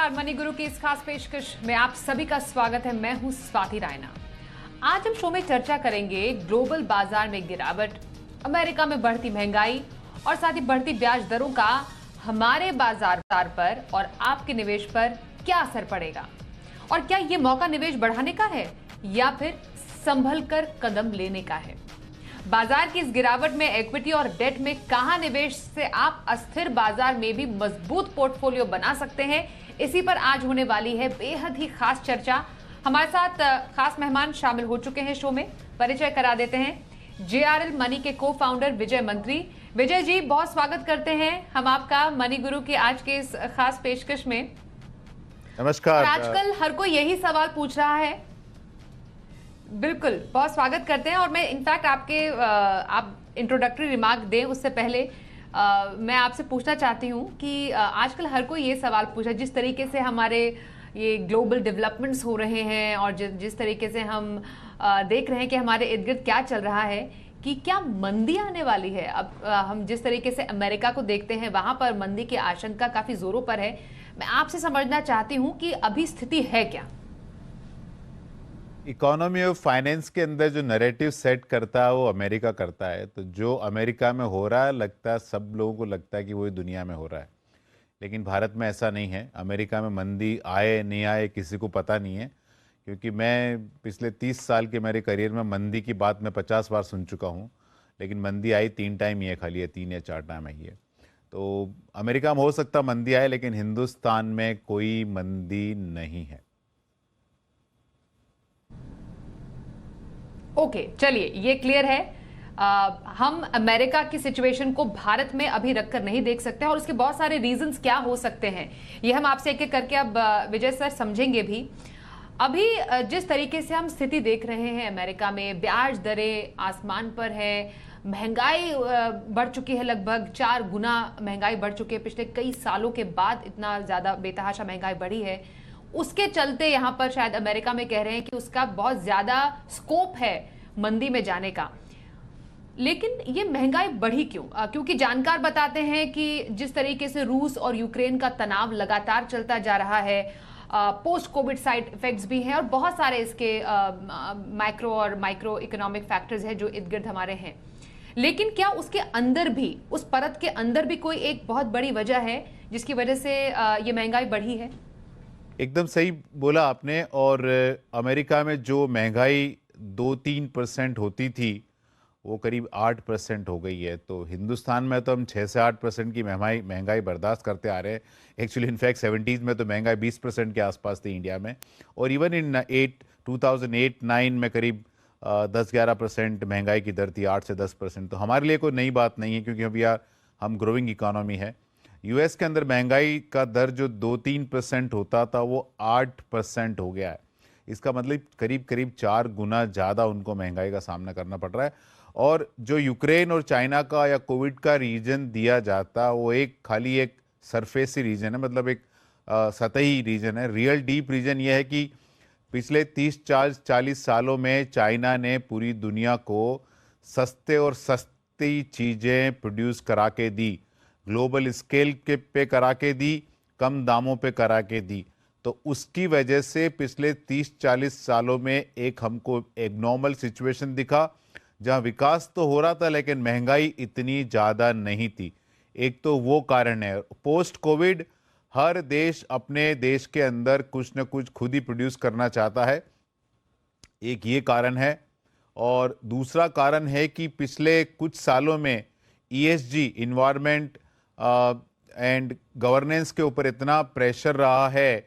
नमस्कार। मनी गुरु की इस खास पेशकश में आप सभी का स्वागत है। मैं हूं स्वाति रायना। आज हम शो में चर्चा करेंगे ग्लोबल बाजार में गिरावट, अमेरिका में बढ़ती महंगाई और साथ ही बढ़ती ब्याज दरों का हमारे बाजार पर और आपके निवेश पर क्या असर पड़ेगा, और क्या ये मौका निवेश बढ़ाने का है या फिर संभल कर कदम लेने का है। बाजार की इस गिरावट में इक्विटी और डेट में कहां निवेश से आप अस्थिर बाजार में भी मजबूत पोर्टफोलियो बना सकते हैं, इसी पर आज होने वाली है बेहद ही खास चर्चा। हमारे साथ खास मेहमान शामिल हो चुके हैं शो में। परिचय करा देते हैं जेआरएल मनी के को फाउंडर विजय मंत्री। विजय जी, बहुत स्वागत करते हैं हम आपका मनी गुरु की आज के इस खास पेशकश में। नमस्कार। आजकल हर कोई यही सवाल पूछ रहा है। बिल्कुल, बहुत स्वागत करते हैं। और मैं इनफैक्ट आप इंट्रोडक्टरी रिमार्क दें उससे पहले मैं आपसे पूछना चाहती हूं कि आजकल हर कोई ये सवाल पूछा, जिस तरीके से हमारे ये ग्लोबल डेवलपमेंट्स हो रहे हैं और जिस तरीके से हम देख रहे हैं कि हमारे इर्द गिर्द क्या चल रहा है, कि क्या मंदी आने वाली है। अब हम जिस तरीके से अमेरिका को देखते हैं, वहां पर मंदी की आशंका काफी जोरों पर है। मैं आपसे समझना चाहती हूँ कि अभी स्थिति है क्या। इकोनॉमी ऑफ फाइनेंस के अंदर जो नैरेटिव सेट करता है वो अमेरिका करता है। तो जो अमेरिका में हो रहा है, लगता है सब लोगों को लगता है कि वही दुनिया में हो रहा है, लेकिन भारत में ऐसा नहीं है। अमेरिका में मंदी आए नहीं आए किसी को पता नहीं है, क्योंकि मैं पिछले 30 साल के मेरे करियर में मंदी की बात मैं 50 बार सुन चुका हूँ, लेकिन मंदी आई 3 टाइम ही है, खाली है 3 या 4 टाइम आई है। तो अमेरिका में हो सकता मंदी आए, लेकिन हिंदुस्तान में कोई मंदी नहीं है। ओके, चलिए ये क्लियर है। हम अमेरिका की सिचुएशन को भारत में अभी रखकर नहीं देख सकते हैं, और उसके बहुत सारे रीजंस क्या हो सकते हैं ये हम आपसे एक एक करके अब विजय सर समझेंगे भी। अभी जिस तरीके से हम स्थिति देख रहे हैं अमेरिका में, ब्याज दरें आसमान पर है, महंगाई बढ़ चुकी है, लगभग 4 गुना महंगाई बढ़ चुकी है। पिछले कई सालों के बाद इतना ज्यादा बेतहाशा महंगाई बढ़ी है। उसके चलते यहां पर शायद अमेरिका में कह रहे हैं कि उसका बहुत ज्यादा स्कोप है मंदी में जाने का। लेकिन ये महंगाई बढ़ी क्यों? क्योंकि जानकार बताते हैं कि जिस तरीके से रूस और यूक्रेन का तनाव लगातार चलता जा रहा है, पोस्ट कोविड साइड इफेक्ट्स भी हैं और बहुत सारे इसके माइक्रो और माइक्रो इकोनॉमिक फैक्टर्स हैं जो इर्द गिर्द हमारे हैं। लेकिन क्या उसके अंदर भी, उस परत के अंदर भी कोई एक बहुत बड़ी वजह है जिसकी वजह से ये महंगाई बढ़ी है? एकदम सही बोला आपने। और अमेरिका में जो महंगाई 2-3% होती थी वो करीब 8% हो गई है। तो हिंदुस्तान में तो हम 6 से 8% की महंगाई बर्दाश्त करते आ रहे हैं। एक्चुअली इनफैक्ट 70s में तो महंगाई 20% के आसपास थी इंडिया में, और इवन इन 2008-9 में करीब 10-11% महंगाई की दर थी, 8 से 10%। तो हमारे लिए कोई नई बात नहीं है, क्योंकि अभी हम ग्रोइंग इकोनॉमी है। यूएस के अंदर महंगाई का दर जो 2-3% होता था वो 8% हो गया है। इसका मतलब करीब करीब 4 गुना ज़्यादा उनको महंगाई का सामना करना पड़ रहा है। और जो यूक्रेन और चाइना का या कोविड का रीजन दिया जाता वो खाली एक सरफेसी रीजन है, मतलब एक सतही रीजन है। रियल डीप रीजन ये है कि पिछले 30-40 सालों में चाइना ने पूरी दुनिया को सस्ते और सस्ती चीज़ें प्रोड्यूस करा के दी, ग्लोबल स्केल के पे करा के दी, कम दामों पे करा के दी। तो उसकी वजह से पिछले 30-40 सालों में एक हमको एबनॉर्मल सिचुएशन दिखा, जहां विकास तो हो रहा था लेकिन महंगाई इतनी ज़्यादा नहीं थी। एक तो वो कारण है। पोस्ट कोविड हर देश अपने देश के अंदर कुछ न कुछ खुद ही प्रोड्यूस करना चाहता है, एक ये कारण है। और दूसरा कारण है कि पिछले कुछ सालों में ईएसजी, इन्वायरमेंट एंड गवर्नेंस के ऊपर इतना प्रेशर रहा है,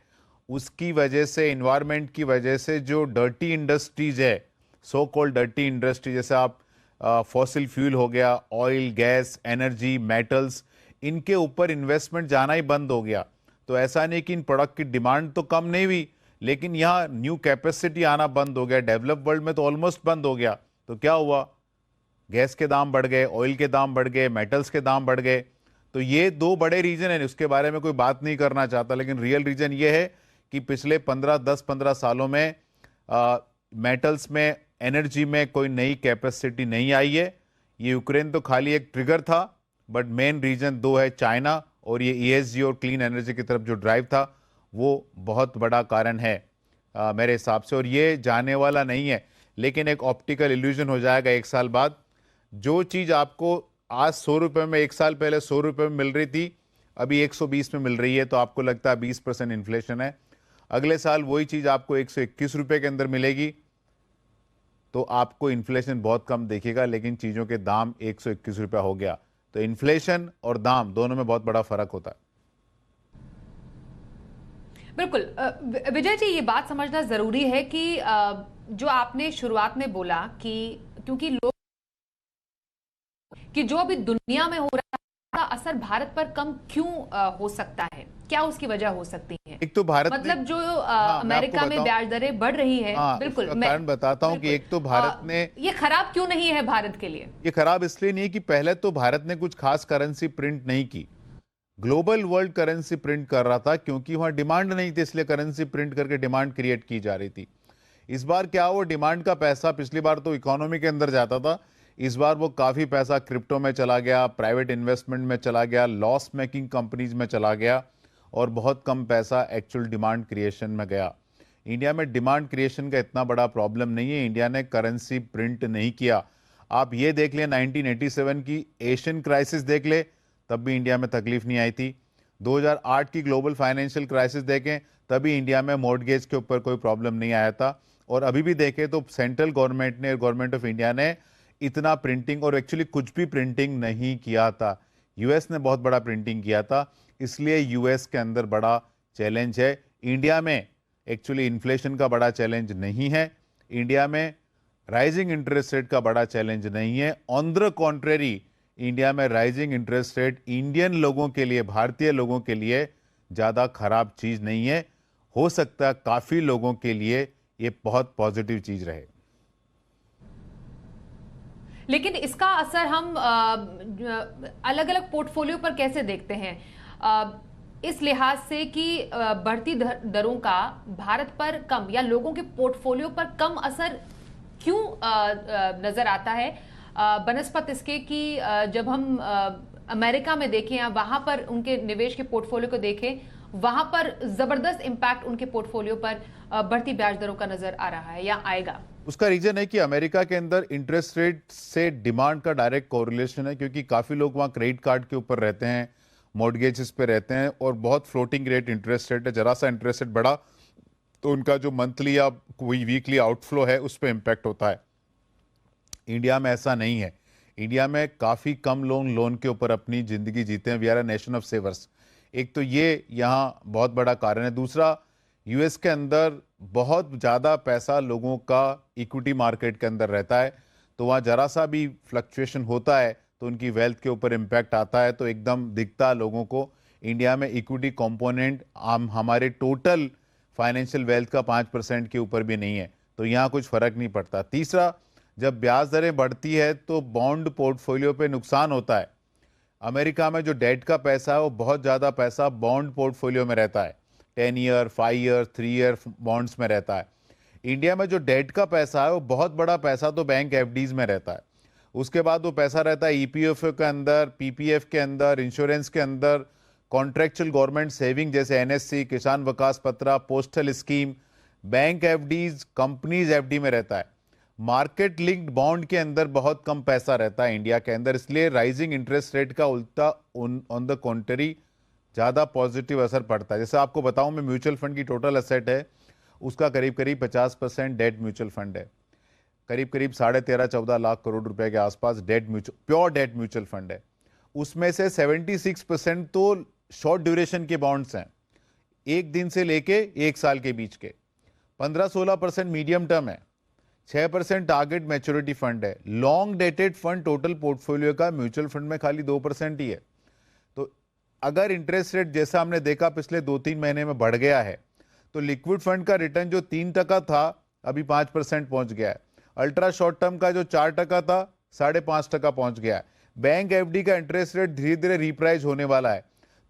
उसकी वजह से, इन्वायरमेंट की वजह से जो डर्टी इंडस्ट्रीज है, सो कॉल्ड डर्टी इंडस्ट्री, जैसे आप फॉसिल फ्यूल हो गया, ऑयल, गैस, एनर्जी, मेटल्स, इनके ऊपर इन्वेस्टमेंट जाना ही बंद हो गया। तो ऐसा नहीं कि इन प्रोडक्ट की डिमांड तो कम नहीं हुई, लेकिन यहाँ न्यू कैपेसिटी आना बंद हो गया। डेवलप वर्ल्ड में तो ऑलमोस्ट बंद हो गया। तो क्या हुआ? गैस के दाम बढ़ गए, ऑयल के दाम बढ़ गए, मेटल्स के दाम बढ़ गए। तो ये 2 बड़े रीजन हैं, उसके बारे में कोई बात नहीं करना चाहता, लेकिन रियल रीजन ये है कि पिछले 10-15 सालों में मेटल्स में, एनर्जी में कोई नई कैपेसिटी नहीं आई है। ये यूक्रेन तो खाली एक ट्रिगर था, बट मेन रीजन 2 है, चाइना और ये ईएसजी और क्लीन एनर्जी की तरफ जो ड्राइव था वो बहुत बड़ा कारण है मेरे हिसाब से, और ये जाने वाला नहीं है, लेकिन एक ऑप्टिकल इल्यूजन हो जाएगा 1 साल बाद। जो चीज़ आपको आज 100 रुपये में 1 साल पहले 100 रुपये में मिल रही थी, अभी 120 में मिल रही है, तो आपको लगता है 20% इन्फ्लेशन है। अगले साल वही चीज़ आपको 121 रुपये के अंदर मिलेगी, तो आपको इन्फ्लेशन बहुत कम दिखेगा, लेकिन चीज़ों के दाम 121 रुपया हो गया। तो इन्फ्लेशन और दाम दोनों में बहुत बड़ा फर्क होता है। बिल्कुल। विजय जी, ये बात समझना जरूरी है कि जो आपने शुरुआत में बोला कि क्योंकि लोग कि जो अभी दुनिया में हो रहा है उसका असर भारत पर कम क्यों हो सकता है, क्या उसकी वजह हो सकती है? एक तो भारत मतलब जो मैं अमेरिका आपको में बताऊं, ब्याज दरें बढ़ रही है, बिल्कुल इसका मैं कारण बताता हूं कि एक तो भारत ने ये खराब क्यों नहीं है भारत के लिए? ये खराब इसलिए नहीं कि पहले तो भारत ने कुछ खास करेंसी प्रिंट नहीं की, ग्लोबल वर्ल्ड करेंसी प्रिंट कर रहा था, क्योंकि वहां डिमांड नहीं थी, इसलिए करेंसी प्रिंट करके डिमांड क्रिएट की जा रही थी। इस बार क्या, वो डिमांड का पैसा पिछली बार तो इकोनॉमी के अंदर जाता था, इस बार वो काफी पैसा क्रिप्टो में चला गया, प्राइवेट इन्वेस्टमेंट में चला गया, लॉस मेकिंग कंपनीज में चला गया, और बहुत कम पैसा एक्चुअल डिमांड क्रिएशन में गया। इंडिया में डिमांड क्रिएशन का इतना बड़ा प्रॉब्लम नहीं है, इंडिया ने करेंसी प्रिंट नहीं किया। आप ये देख लें, 1987 की एशियन क्राइसिस देख ले, तब भी इंडिया में तकलीफ नहीं आई थी। 2008 की ग्लोबल फाइनेंशियल क्राइसिस देखें, तभी इंडिया में मॉर्टगेज के ऊपर कोई प्रॉब्लम नहीं आया था। और अभी भी देखें तो सेंट्रल गवर्नमेंट ने, गवर्नमेंट ऑफ इंडिया ने इतना प्रिंटिंग और एक्चुअली कुछ भी प्रिंटिंग नहीं किया था। यूएस ने बहुत बड़ा प्रिंटिंग किया था, इसलिए यूएस के अंदर बड़ा चैलेंज है। इंडिया में एक्चुअली इन्फ्लेशन का बड़ा चैलेंज नहीं है, इंडिया में राइजिंग इंटरेस्ट रेट का बड़ा चैलेंज नहीं है। ऑन द कॉन्ट्रेरी, इंडिया में राइजिंग इंटरेस्ट रेट इंडियन लोगों के लिए, भारतीय लोगों के लिए ज़्यादा खराब चीज़ नहीं है। हो सकता है काफ़ी लोगों के लिए ये बहुत पॉजिटिव चीज़ रहे। लेकिन इसका असर हम अलग अलग पोर्टफोलियो पर कैसे देखते हैं, इस लिहाज से कि बढ़ती दरों का भारत पर कम या लोगों के पोर्टफोलियो पर कम असर क्यों नजर आता है, बनस्पत इसके कि जब हम अमेरिका में देखें या वहां पर उनके निवेश के पोर्टफोलियो को देखें, वहां पर जबरदस्त इंपैक्ट उनके पोर्टफोलियो पर बढ़ती ब्याज दरों का नजर आ रहा है या आएगा? उसका रीजन है कि अमेरिका के अंदर इंटरेस्ट रेट से डिमांड का डायरेक्ट कोरिलेशन है, क्योंकि काफ़ी लोग वहाँ क्रेडिट कार्ड के ऊपर रहते हैं, मॉर्गेजेस पे रहते हैं, और बहुत फ्लोटिंग रेट इंटरेस्ट रेट है। जरा सा इंटरेस्ट रेट बढ़ा तो उनका जो मंथली या कोई वीकली आउटफ्लो है उस पर इम्पैक्ट होता है। इंडिया में ऐसा नहीं है, इंडिया में काफ़ी कम लोन के ऊपर अपनी ज़िंदगी जीते हैं। We are a nation of savers. एक तो ये यहाँ बहुत बड़ा कारण है। दूसरा, यूएस के अंदर बहुत ज़्यादा पैसा लोगों का इक्विटी मार्केट के अंदर रहता है, तो वहाँ जरा सा भी फ्लक्चुएशन होता है तो उनकी वेल्थ के ऊपर इम्पैक्ट आता है, तो एकदम दिखता है लोगों को। इंडिया में इक्विटी कंपोनेंट हमारे टोटल फाइनेंशियल वेल्थ का 5% के ऊपर भी नहीं है, तो यहाँ कुछ फर्क नहीं पड़ता। तीसरा, जब ब्याज दरें बढ़ती है तो बॉन्ड पोर्टफोलियो पे नुकसान होता है। अमेरिका में जो डेट का पैसा है वो बहुत ज़्यादा पैसा बॉन्ड पोर्टफोलियो में रहता है, 10 ईयर, 5 ईयर, 3 ईयर बॉन्ड्स में रहता है। इंडिया में जो डेट का पैसा है वो बहुत बड़ा पैसा तो बैंक एफडीज में रहता है, उसके बाद वो पैसा रहता है ईपीएफओ के अंदर, पीपीएफ के अंदर, इंश्योरेंस के अंदर, कॉन्ट्रेक्चुअल गवर्नमेंट सेविंग जैसे एनएससी, किसान विकास पत्रा, postal scheme, bank FDs, companies FD में रहता है। मार्केट लिंक्ड बॉन्ड के अंदर बहुत कम पैसा रहता है इंडिया के अंदर, इसलिए राइजिंग इंटरेस्ट रेट का उल्टा ऑन द कॉन्ट्री ज़्यादा पॉजिटिव असर पड़ता है। जैसे आपको बताऊं, मैं म्यूचुअल फंड की टोटल एसेट है उसका करीब करीब 50% डेट म्यूचुअल फंड है, करीब करीब 13.5-14 लाख करोड़ रुपए के आसपास debt pure debt mutual fund है। उसमें से 76% तो शॉर्ट ड्यूरेशन के बॉन्ड्स हैं, 1 दिन से लेके 1 साल के बीच के, 15-16% मीडियम टर्म है, 6% टारगेट मैच्योरिटी फंड है। Long dated fund total portfolio का म्यूचुअल फंड में खाली 2% ही है। तो अगर इंटरेस्ट रेट जैसा हमने देखा पिछले 2-3 महीने में बढ़ गया है, तो लिक्विड फंड का रिटर्न जो 3% था अभी 5% पहुंच गया है। अल्ट्रा शॉर्ट टर्म का जो 4% था 5.5% पहुंच गया है। बैंक एफडी का इंटरेस्ट रेट धीरे धीरे रिप्राइज होने वाला है,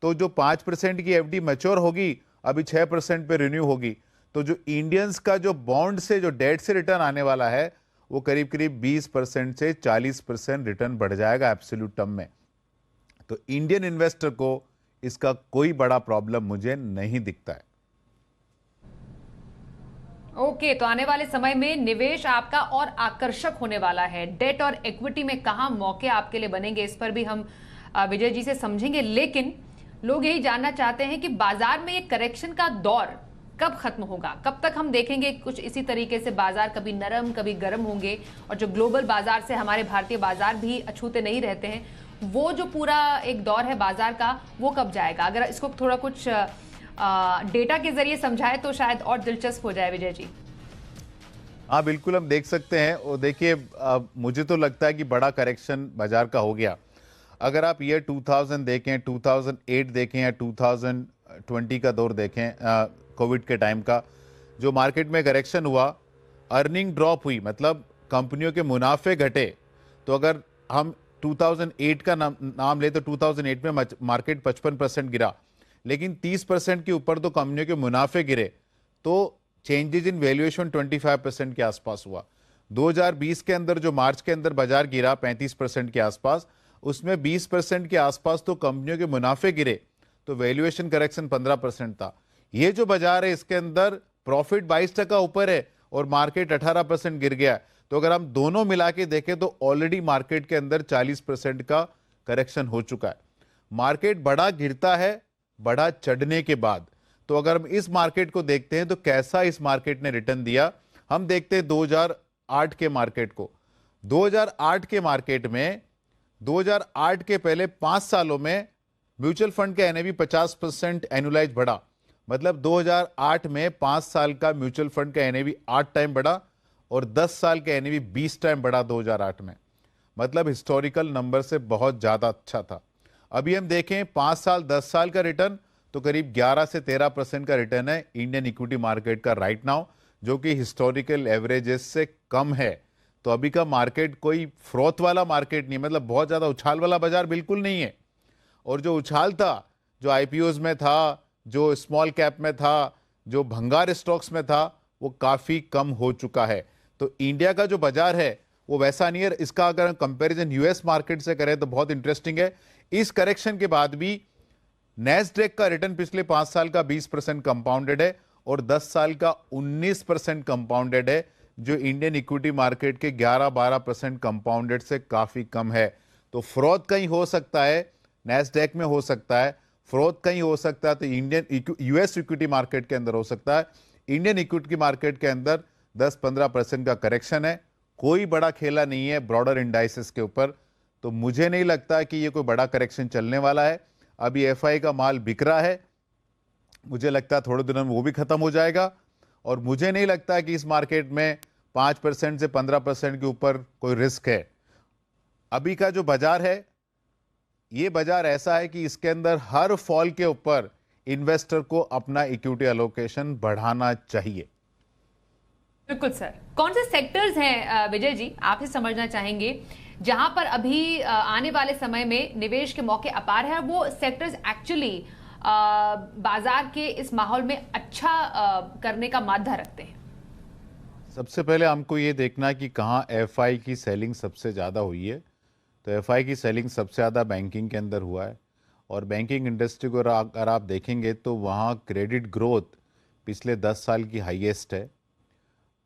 तो जो 5% की एफडी मैच्योर होगी अभी 6% पे रिन्यू होगी, तो जो इंडियंस का जो बॉन्ड से जो डेट से रिटर्न आने वाला है वो करीब करीब 20% से 40% रिटर्न बढ़ जाएगा एब्सोल्यूट टर्म में। तो इंडियन इन्वेस्टर को इसका कोई बड़ा प्रॉब्लम मुझे नहीं दिखता है। ओके, तो आने वाले समय में निवेश आपका और आकर्षक होने वाला है। डेट और इक्विटी में कहाँ मौके आपके लिए बनेंगे, इस पर भी हम विजय जी से समझेंगे। लेकिन लोग यही जानना चाहते हैं कि बाजार में ये करेक्शन का दौर कब खत्म होगा, कब तक हम देखेंगे कुछ इसी तरीके से बाजार कभी नरम कभी गर्म होंगे, और जो ग्लोबल बाजार से हमारे भारतीय बाजार भी अछूते नहीं रहते हैं, वो जो पूरा एक दौर है बाजार का, वो कब जाएगा? अगर इसको थोड़ा कुछ डेटा के जरिए समझाए तो शायद और दिलचस्प हो जाए विजय जी। हाँ बिल्कुल, हम देख सकते हैं। और देखिए, मुझे तो लगता है कि बड़ा करेक्शन बाजार का हो गया। अगर आप ईयर 2000 देखें, 2008 देखें या 2020 का दौर देखें, कोविड के टाइम का, जो मार्केट में करेक्शन हुआ, अर्निंग ड्रॉप हुई, मतलब कंपनियों के मुनाफे घटे। तो अगर हम 2008 का नाम ले तो 2008 में मार्केट 55% गिरा, लेकिन 30% के ऊपर तो कंपनियों के मुनाफे गिरे, तो चेंजेज इन वैल्यूएशन 25% के आसपास हुआ। 2020 के अंदर जो मार्च के अंदर बाजार गिरा 35% के आसपास, उसमें 20% के आसपास तो कंपनियों के मुनाफे गिरे, तो वैल्यूएशन करेक्शन 15% था। ये जो बाजार है इसके अंदर प्रॉफिट 22% ऊपर है और मार्केट 18% गिर गया। तो अगर हम दोनों मिला के देखें तो ऑलरेडी मार्केट के अंदर 40% का करेक्शन हो चुका है। मार्केट बड़ा गिरता है बड़ा चढ़ने के बाद। तो अगर हम इस मार्केट को देखते हैं तो कैसा इस मार्केट ने रिटर्न दिया, हम देखते हैं 2008 के मार्केट को। 2008 के मार्केट में 2008 के पहले 5 सालों में म्यूचुअल फंड का एनएवी 50% एनुलाइज बढ़ा। मतलब 2008 में 5 साल का म्यूचुअल फंड का एनएवी 8 टाइम बढ़ा और 10 साल का एनएवी 20 टाइम बढ़ा 2008 में। मतलब हिस्टोरिकल नंबर से बहुत ज्यादा अच्छा था। अभी हम देखें 5 साल 10 साल का रिटर्न तो करीब 11 से 13% का रिटर्न है इंडियन इक्विटी मार्केट का राइट नाउ, जो कि हिस्टोरिकल एवरेजेस से कम है। तो अभी का मार्केट कोई फ्रोथ वाला मार्केट नहीं, मतलब बहुत ज्यादा उछाल वाला बाजार बिल्कुल नहीं है। और जो उछाल था, जो आईपीओज में था, जो स्मॉल कैप में था, जो भंगार स्टॉक्स में था, वो काफी कम हो चुका है। तो इंडिया का जो बाजार है वो वैसा नहीं है। इसका अगर कंपैरिजन यूएस मार्केट से करें तो बहुत इंटरेस्टिंग है। इस करेक्शन के बाद भी नैस्डैक का रिटर्न पिछले 5 साल का 20% कंपाउंडेड है और 10 साल का 19% कंपाउंडेड है, जो इंडियन इक्विटी मार्केट के 11-12% कंपाउंडेड से काफी कम है। तो फ्रॉड कहीं हो सकता है, नैस्डैक में हो सकता है, फ्रॉड कहीं हो सकता है तो इंडियन यूएस इक्विटी मार्केट के अंदर हो सकता है। इंडियन इक्विटी मार्केट के अंदर 10-15% का करेक्शन है, कोई बड़ा खेला नहीं है ब्रॉडर इंडाइसेस के ऊपर। तो मुझे नहीं लगता कि ये कोई बड़ा करेक्शन चलने वाला है। अभी एफआई का माल बिक रहा है, मुझे लगता है थोड़े दिनों में वो भी खत्म हो जाएगा। और मुझे नहीं लगता कि इस मार्केट में 5% से 15% के ऊपर कोई रिस्क है। अभी का जो बाजार है, ये बाजार ऐसा है कि इसके अंदर हर फॉल के ऊपर इन्वेस्टर को अपना इक्विटी एलोकेशन बढ़ाना चाहिए। बिल्कुल सर। कौन से सेक्टर्स हैं विजय जी, आप ही समझना चाहेंगे जहां पर अभी आने वाले समय में निवेश के मौके अपार है, वो सेक्टर्स एक्चुअली बाजार के इस माहौल में अच्छा करने का माध्यम रखते हैं? सबसे पहले हमको ये देखना है कि कहाँ एफआई की सेलिंग सबसे ज़्यादा हुई है। तो एफआई की सेलिंग सबसे ज़्यादा बैंकिंग के अंदर हुआ है। और बैंकिंग इंडस्ट्री को अगर आप देखेंगे तो वहाँ क्रेडिट ग्रोथ पिछले 10 साल की हाईएस्ट है।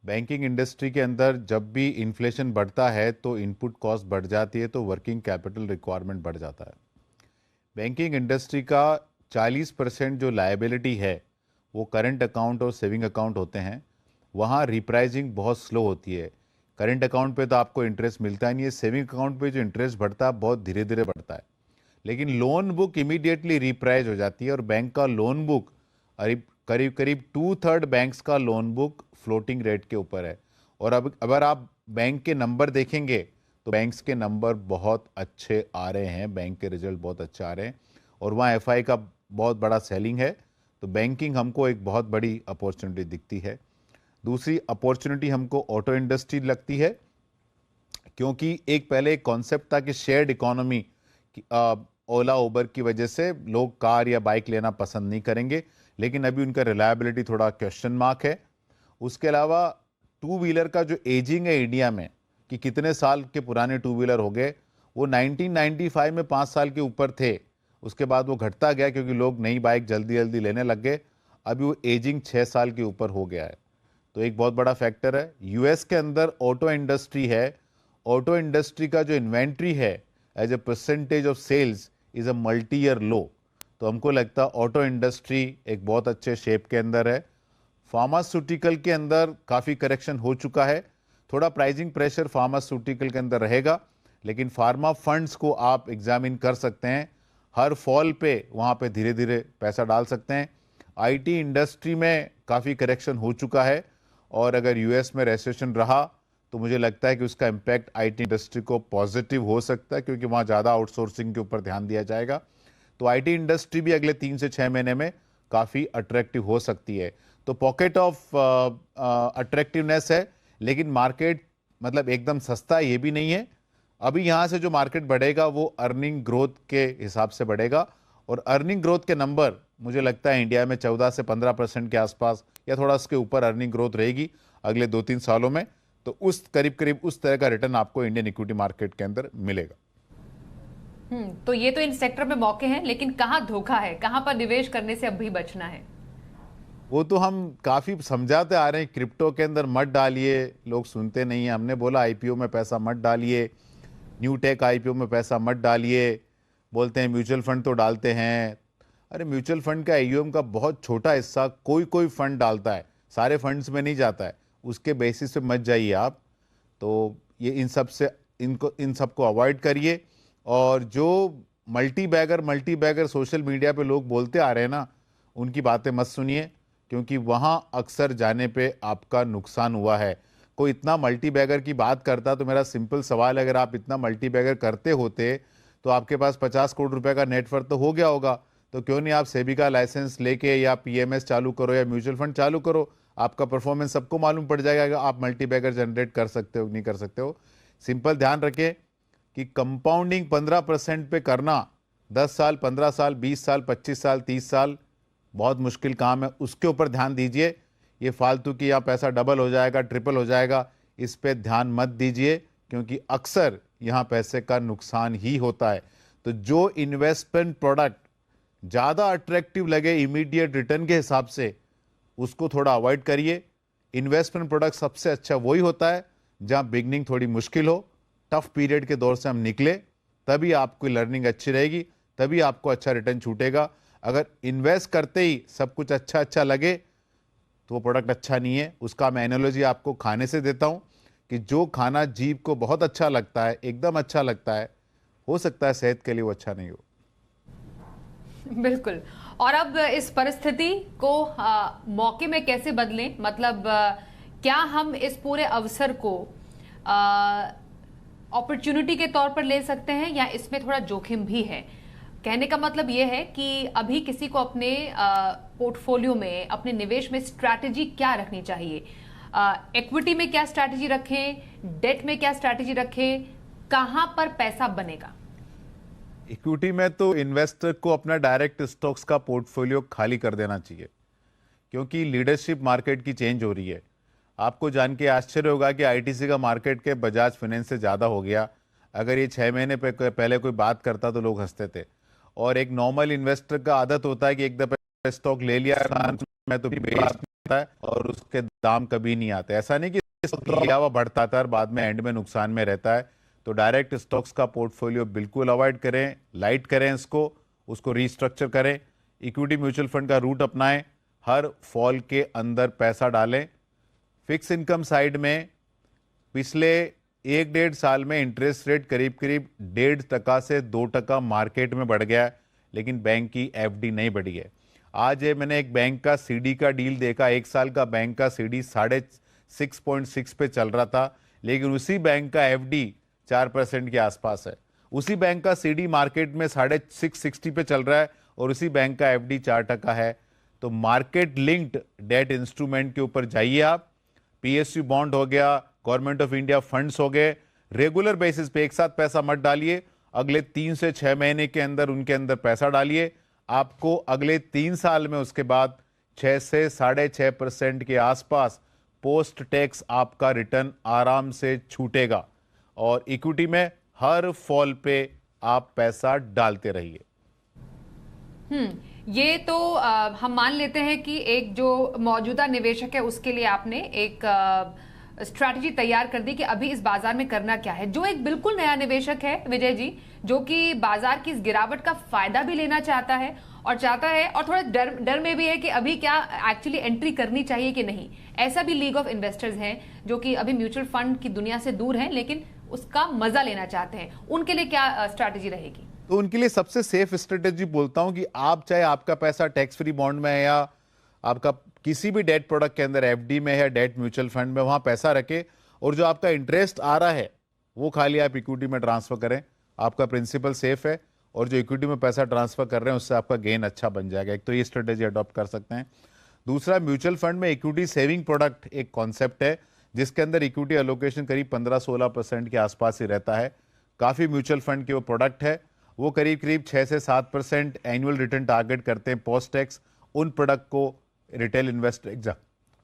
बैंकिंग इंडस्ट्री के अंदर जब भी इन्फ्लेशन बढ़ता है तो इनपुट कॉस्ट बढ़ जाती है, तो वर्किंग कैपिटल रिक्वायरमेंट बढ़ जाता है। बैंकिंग इंडस्ट्री का 40% जो लायबिलिटी है वो करंट अकाउंट और सेविंग अकाउंट होते हैं। वहाँ रिप्राइजिंग बहुत स्लो होती है। करंट अकाउंट पे तो आपको इंटरेस्ट मिलता ही नहीं है, सेविंग अकाउंट पे जो इंटरेस्ट बढ़ता है बहुत धीरे धीरे बढ़ता है। लेकिन लोन बुक इमीडिएटली रिप्राइज हो जाती है और बैंक का लोन बुक करीब करीब 2/3 बैंक्स का लोन बुक फ्लोटिंग रेट के ऊपर है। और अब अगर आप बैंक के नंबर देखेंगे तो बैंक्स के नंबर बहुत अच्छे आ रहे हैं, बैंक के रिजल्ट बहुत अच्छे आ रहे हैं और वहाँ एफआई का बहुत बड़ा सेलिंग है। तो बैंकिंग हमको एक बहुत बड़ी अपॉर्चुनिटी दिखती है। दूसरी अपॉर्चुनिटी हमको ऑटो इंडस्ट्री लगती है, क्योंकि पहले एक कॉन्सेप्ट था कि शेयर्ड इकोनॉमी, ओला उबर की वजह से लोग कार या बाइक लेना पसंद नहीं करेंगे, लेकिन अभी उनका रिलायबिलिटी थोड़ा क्वेश्चन मार्क है। उसके अलावा टू व्हीलर का जो एजिंग है इंडिया में, कि कितने साल के पुराने टू व्हीलर हो गए, वो 1995 में 5 साल के ऊपर थे, उसके बाद वो घटता गया क्योंकि लोग नई बाइक जल्दी जल्दी लेने लग गए। अभी वो एजिंग 6 साल के ऊपर हो गया है। तो एक बहुत बड़ा फैक्टर है। यूएस के अंदर ऑटो इंडस्ट्री है, ऑटो इंडस्ट्री का जो इन्वेंट्री है as a percentage of sales is a multi year low. तो हमको लगता है ऑटो इंडस्ट्री एक बहुत अच्छे शेप के अंदर है। फार्मास्यूटिकल के अंदर काफ़ी करेक्शन हो चुका है, थोड़ा प्राइसिंग प्रेशर फार्मास्यूटिकल के अंदर रहेगा, लेकिन फार्मा फंड्स को आप एग्जामिन कर सकते हैं। हर फॉल पे वहाँ पे धीरे धीरे पैसा डाल सकते हैं। आईटी इंडस्ट्री में काफ़ी करेक्शन हो चुका है, और अगर यूएस में रेसेशन रहा तो मुझे लगता है कि उसका इम्पैक्ट आईटी इंडस्ट्री को पॉजिटिव हो सकता है, क्योंकि वहाँ ज़्यादा आउटसोर्सिंग के ऊपर ध्यान दिया जाएगा। तो आईटी इंडस्ट्री भी अगले 3 से 6 महीने में काफ़ी अट्रैक्टिव हो सकती है। तो पॉकेट ऑफ अट्रैक्टिवनेस है, लेकिन मार्केट मतलब एकदम सस्ता ये भी नहीं है। अभी यहाँ से जो मार्केट बढ़ेगा वो अर्निंग ग्रोथ के हिसाब से बढ़ेगा, और अर्निंग ग्रोथ के नंबर मुझे लगता है इंडिया में 14 से 15% के आसपास या थोड़ा उसके ऊपर अर्निंग ग्रोथ रहेगी अगले 2-3 सालों में। तो उस करीब उस तरह का रिटर्न आपको इंडियन इक्विटी मार्केट के अंदर मिलेगा। तो ये तो इन सेक्टर में मौके हैं, लेकिन कहाँ धोखा है, कहाँ पर निवेश करने से अब भी बचना है? वो तो हम काफ़ी समझाते आ रहे हैं, क्रिप्टो के अंदर मत डालिए, लोग सुनते नहीं हैं। हमने बोला आईपीओ में पैसा मत डालिए, न्यू टेक आईपीओ में पैसा मत डालिए। बोलते हैं म्यूचुअल फंड तो डालते हैं। अरे म्यूचुअल फंड का एयूएम का बहुत छोटा हिस्सा कोई कोई फंड डालता है, सारे फंड्स में नहीं जाता है। उसके बेसिस पे मत जाइए आप। तो ये इन सबको अवॉइड करिए। और जो मल्टी बैगर सोशल मीडिया पे लोग बोलते आ रहे हैं ना, उनकी बातें मत सुनिए, क्योंकि वहाँ अक्सर जाने पे आपका नुकसान हुआ है। कोई इतना मल्टी बैगर की बात करता, तो मेरा सिंपल सवाल है, अगर आप इतना मल्टी बैगर करते होते तो आपके पास 50 करोड़ रुपए का नेटवर्थ तो हो गया होगा। तो क्यों नहीं आप सेबी का लाइसेंस लेके या पीएमएस चालू करो या म्यूचुअल फंड चालू करो। आपका परफॉर्मेंस सबको मालूम पड़ जाएगा कि आप मल्टी बैगर जनरेट कर सकते हो नहीं कर सकते हो। सिंपल ध्यान रखें कि कंपाउंडिंग 15% पे करना 10 साल, 15 साल, 20 साल, 25 साल, 30 साल बहुत मुश्किल काम है। उसके ऊपर ध्यान दीजिए। ये फालतू की यहाँ पैसा डबल हो जाएगा, ट्रिपल हो जाएगा, इस पे ध्यान मत दीजिए, क्योंकि अक्सर यहाँ पैसे का नुकसान ही होता है। तो जो इन्वेस्टमेंट प्रोडक्ट ज़्यादा अट्रैक्टिव लगे इमीडिएट रिटर्न के हिसाब से, उसको थोड़ा अवॉइड करिए। इन्वेस्टमेंट प्रोडक्ट सबसे अच्छा वही होता है जहाँ बिगनिंग थोड़ी मुश्किल हो, टफ पीरियड के दौर से हम निकले, तभी आपकी लर्निंग अच्छी रहेगी, तभी आपको अच्छा रिटर्न छूटेगा। अगर इन्वेस्ट करते ही सब कुछ अच्छा अच्छा लगे तो वो प्रोडक्ट अच्छा नहीं है। उसका मैं एनालॉजी आपको खाने से देता हूं कि जो खाना जीभ को बहुत अच्छा लगता है, एकदम अच्छा लगता है, हो सकता है सेहत के लिए वो अच्छा नहीं हो। बिल्कुल। और अब इस परिस्थिति को मौके में कैसे बदलें? मतलब क्या हम इस पूरे अवसर को अपॉर्चुनिटी के तौर पर ले सकते हैं, या इसमें थोड़ा जोखिम भी है? कहने का मतलब यह है कि अभी किसी को अपने पोर्टफोलियो में, अपने निवेश में स्ट्रैटेजी क्या रखनी चाहिए? इक्विटी में क्या स्ट्रैटेजी रखें, डेट में क्या स्ट्रैटेजी रखें, कहां पर पैसा बनेगा? इक्विटी में तो इन्वेस्टर को अपना डायरेक्ट स्टॉक्स का पोर्टफोलियो खाली कर देना चाहिए, क्योंकि लीडरशिप मार्केट की चेंज हो रही है। आपको जान के आश्चर्य होगा कि आईटीसी का मार्केट के बजाज फाइनेंस से ज़्यादा हो गया। अगर ये 6 महीने पहले कोई बात करता तो लोग हंसते थे। और एक नॉर्मल इन्वेस्टर का आदत होता है कि एक दफे स्टॉक ले लिया मैं तो बेच देता है, और उसके दाम कभी नहीं आते। ऐसा नहीं कि लिया हुआ बढ़ता था और बाद में एंड में नुकसान में रहता है। तो डायरेक्ट स्टॉक्स का पोर्टफोलियो बिल्कुल अवॉइड करें, लाइट करें उसको रीस्ट्रक्चर करें। इक्विटी म्यूचुअल फंड का रूट अपनाएं, हर फॉल के अंदर पैसा डालें। फिक्स इनकम साइड में पिछले 1-1.5 साल में इंटरेस्ट रेट करीब 1.5% से 2% मार्केट में बढ़ गया है, लेकिन बैंक की एफडी नहीं बढ़ी है। आज मैंने एक बैंक का सीडी का डील देखा, 1 साल का बैंक का सीडी 6.6 पे चल रहा था, लेकिन उसी बैंक का एफडी 4% के आसपास है। उसी बैंक का सीडी मार्केट में 6.60 पे चल रहा है, और उसी बैंक का एफडी 4% है। तो मार्केट लिंक्ड डेट इंस्ट्रूमेंट के ऊपर जाइए आप। पीएसयू बॉन्ड हो गया, गवर्नमेंट ऑफ इंडिया फंड्स हो गए, रेगुलर बेसिस पे एक साथ पैसा मत डालिए। अगले 3 से 6 महीने के अंदर उनके अंदर पैसा डालिए। आपको अगले 3 साल में उसके बाद 6 से 6.5% के आसपास पोस्ट टैक्स आपका रिटर्न आराम से छूटेगा। और इक्विटी में हर फॉल पे आप पैसा डालते रहिए। ये तो हम मान लेते हैं कि एक जो मौजूदा निवेशक है उसके लिए आपने एक स्ट्रैटेजी तैयार कर दी कि अभी इस बाजार में करना क्या है। जो एक बिल्कुल नया निवेशक है विजय जी, जो कि बाजार की इस गिरावट का फायदा भी लेना चाहता है और थोड़ा डर में भी है कि अभी क्या एक्चुअली एंट्री करनी चाहिए कि नहीं। ऐसा भी लीग ऑफ इन्वेस्टर्स हैं जो कि अभी म्यूचुअल फंड की दुनिया से दूर हैं लेकिन उसका मजा लेना चाहते हैं, उनके लिए क्या स्ट्रैटेजी रहेगी? तो उनके लिए सबसे सेफ स्ट्रेटेजी बोलता हूं कि आप चाहे आपका पैसा टैक्स फ्री बॉन्ड में है या आपका किसी भी डेट प्रोडक्ट के अंदर एफडी में है, डेट म्यूचुअल फंड में, वहां पैसा रखे और जो आपका इंटरेस्ट आ रहा है वो खाली आप इक्विटी में ट्रांसफर करें। आपका प्रिंसिपल सेफ है और जो इक्विटी में पैसा ट्रांसफर कर रहे हैं उससे आपका गेन अच्छा बन जाएगा। एक तो ये स्ट्रेटेजी अडॉप्ट कर सकते हैं। दूसरा, म्यूचुअल फंड में इक्विटी सेविंग प्रोडक्ट एक कॉन्सेप्ट है जिसके अंदर इक्विटी एलोकेशन करीब 15-16% के आसपास ही रहता है। काफ़ी म्यूचुअल फंड के वो प्रोडक्ट है, वो करीब करीब 6 से 7% एनुअल रिटर्न टारगेट करते हैं पोस्ट टैक्स। उन प्रोडक्ट को रिटेल इन्वेस्टर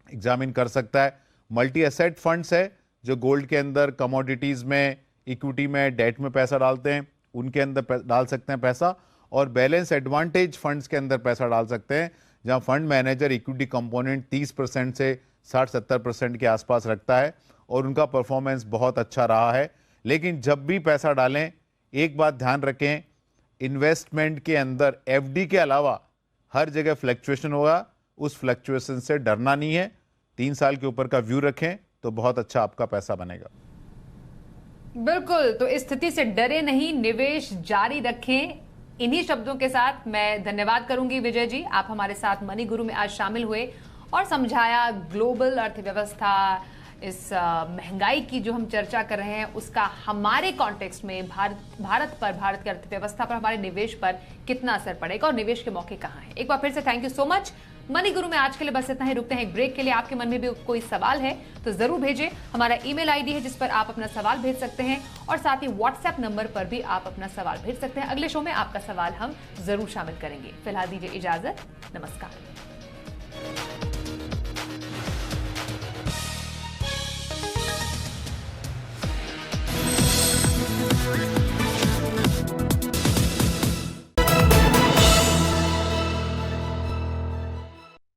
एग्जामिन कर सकता है। मल्टी एसेट फंड्स है जो गोल्ड के अंदर, कमोडिटीज़ में, इक्विटी में, डेट में पैसा डालते हैं, उनके अंदर डाल सकते हैं पैसा। और बैलेंस एडवांटेज फंड्स के अंदर पैसा डाल सकते हैं जहां फंड मैनेजर इक्विटी कंपोनेंट 30% से 60-70% के आसपास रखता है और उनका परफॉर्मेंस बहुत अच्छा रहा है। लेकिन जब भी पैसा डालें एक बात ध्यान रखें, इन्वेस्टमेंट के अंदर एफडी के अलावा हर जगह फ्लक्चुएशन होगा, उस फ्लक्चुएशन से डरना नहीं है। 3 साल के ऊपर का व्यू रखें तो बहुत अच्छा आपका पैसा बनेगा। बिल्कुल, तो इस स्थिति से डरे नहीं, निवेश जारी रखें। इन्हीं शब्दों के साथ मैं धन्यवाद करूंगी विजय जी, आप हमारे साथ मनी गुरु में आज शामिल हुए और समझाया ग्लोबल अर्थव्यवस्था, इस महंगाई की जो हम चर्चा कर रहे हैं उसका हमारे कॉन्टेक्स्ट में भारत की अर्थव्यवस्था पर, हमारे निवेश पर कितना असर पड़ेगा और निवेश के मौके कहां हैं। एक बार फिर से thank you so much. Money गुरु में आज के लिए बस इतना ही, रुकते हैं एक ब्रेक के लिए। आपके मन में भी कोई सवाल है तो जरूर भेजें। हमारा ईमेल आईडी है जिस पर आप अपना सवाल भेज सकते हैं और साथ ही व्हाट्सएप नंबर पर भी आप अपना सवाल भेज सकते हैं। अगले शो में आपका सवाल हम जरूर शामिल करेंगे। फिलहाल दीजिए इजाजत, नमस्कार।